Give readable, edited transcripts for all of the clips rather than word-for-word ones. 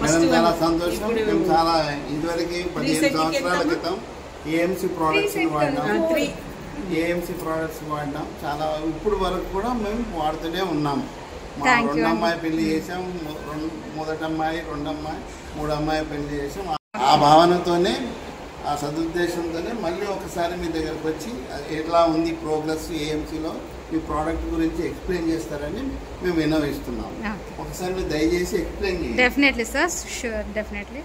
Madam చాలా సంతోషం. మేము చాలా ఇదివరకు 15 సంవత్సరాల క్రితం ఏఎంసీ ప్రోడక్ట్స్ వాడినాం. చాలా ఇప్పుడు వరకు కూడా మేము వాడుతూనే ఉన్నాం. మా 2 అమ్మాయి పెళ్లి చేసాం, మొదటి అమ్మాయి, 2 అమ్మాయి, 3 అమ్మాయి పెళ్లి చేసాం. ఆ భావనతోనే, ఆ సదుద్దేశంతోనే మళ్ళీ ఒకసారి మీ దగ్గరకు వచ్చి ఎట్లా ఉంది ప్రోగ్రెస్ ఏఎంసీలో మీ ప్రోడక్ట్ గురించి ఎక్స్ప్లెయిన్ చేస్తారని మేము విన్నవిస్తున్నాం. ఒకసారి మీరు దయచేసి ఎక్స్ప్లెయిన్ చేయండి. Definitely sir, sure, definitely.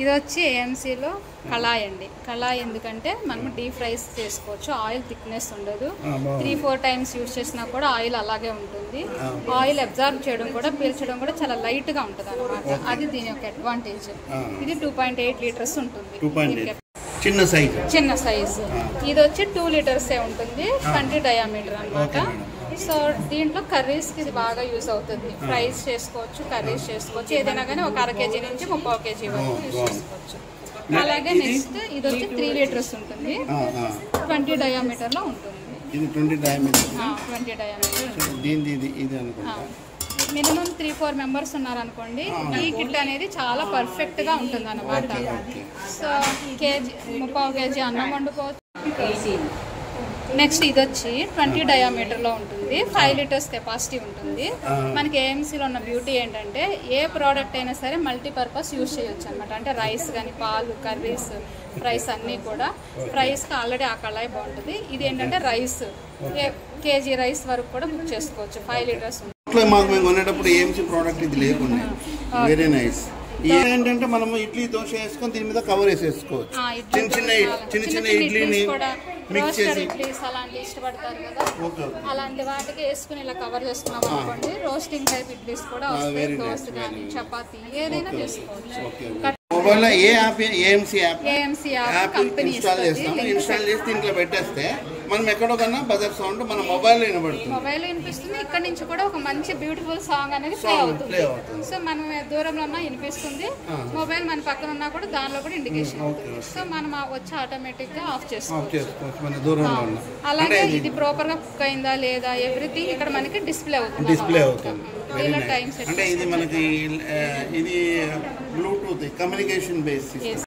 ఇది వచ్చి ఏఎంసీలో కళాయి అండి. కళాయి ఎందుకంటే మనం డీప్ ఫ్రైస్ చేసుకోవచ్చు, ఆయిల్ థిక్నెస్ ఉండదు. 3-4 టైమ్స్ యూజ్ చేసినా కూడా ఆయిల్ అలాగే ఉంటుంది. ఆయిల్ అబ్జర్వ్ చేయడం కూడా, పీల్చడం కూడా చాలా లైట్గా ఉంటుంది అనమాట. అది దీని యొక్క అడ్వాంటేజ్. ఇది 2.8 లీటర్స్ ఉంటుంది, చిన్న సైజు. ఇది వచ్చి 2 లీటర్సే ఉంటుంది, 20 డయామీటర్ అనమాట. సో దీంట్లో కర్రీస్కి ఇది బాగా యూజ్ అవుతుంది. ఫ్రైస్ చేసుకోవచ్చు, కర్రీస్ చేసుకోవచ్చు, ఏదైనా కానీ ఒక 1/2 కేజీ నుంచి 3/4 కేజీ వరకు యూజ్ చేసుకోవచ్చు. అలాగే నెక్స్ట్ ఇది వచ్చి 3 లీటర్స్ ఉంటుంది, 20 డయామీటర్లో ఉంటుంది. ఇది 20 డయామీటర్. మినిమం 3-4 మెంబర్స్ ఉన్నారనుకోండి, ఈ కిట్ అనేది చాలా పర్ఫెక్ట్గా ఉంటుంది అన్నమాట. సో కేజీ 3/4 కేజీ అన్నం వండుకోవచ్చు. నెక్స్ట్ ఇది వచ్చి 20 డయామీటర్లో ఉంటుంది, 5 లీటర్స్ కెపాసిటీ ఉంటుంది. మనకి ఏఎంసీలో ఉన్న బ్యూటీ ఏంటంటే ఏ ప్రోడక్ట్ అయినా సరే మల్టీపర్పస్ యూజ్ చేయొచ్చు అనమాట. అంటే రైస్ కానీ, పాలు, కర్రీస్, ఫ్రైస్ అన్నీ కూడా. ఫ్రైస్కి ఆల్రెడీ ఆ కళాయి బాగుంటుంది. ఇది ఏంటంటే రైస్, కేజీ రైస్ వరకు కూడా బుక్ చేసుకోవచ్చు. 5 లీటర్స్ ఉంటుంది. మాకు మేము కొనేటప్పుడు ఏఎంసీ ప్రోడక్ట్ ఇది లేకుండా వెరీ నైస్. ఏంటంటే మనము ఇడ్లీ, దోశ వేసుకొని దీని మీద కవర్ వేసేసుకోవచ్చు. చిన్న చిన్న ఇడ్లీని మిక్స్ చేసి అలాంటి ఇష్టపడతారు కదా, అలాంటి వాటికి వేసుకుని ఇలా కవర్ చేసుకున్నాం అనుకోండి. రోస్టింగ్ టైప్ ఇడ్లీస్ కూడా వస్తాయి, దోశ కానీ, చపాతీ ఏదైనా చేసుకోవచ్చు. మొబైల్లో ఏ app, AMC app company install చేస్తాము. ఇన్స్టాల్ చేసి దీంట్లో పెట్టేస్తే మనం ఎక్కడో కన్నా బజర్ సౌండ్ మన మొబైల్లో వినబడుతుంది. మొబైల్లో వినిపిస్తుంది. ఇక్కడ నుంచి కూడా ఒక మంచి బ్యూటిఫుల్ సాంగ్ అనేది ప్లే అవుతుంది. సో మనం దూరంలో ఉన్నా వినిపిస్తుంది, మొబైల్ మన పక్కన ఉన్నా కూడా దానిలో కూడా ఇండికేషన్ అవుతుంది. సో మనం వచ్చి ఆటోమేటిక్ గా ఆఫ్ చేసుకోవచ్చు. అలాగే ఇది ప్రాపర్ గా కుక్ అయిందా లేదా ఎవ్రీథింగ్ ఇక్కడ మనకి డిస్ప్లే అవుతుంది. అంటే ఇది మనకి ఇది బ్లూటూత్ కమ్యూనికేషన్ బేస్ సిస్టమ్.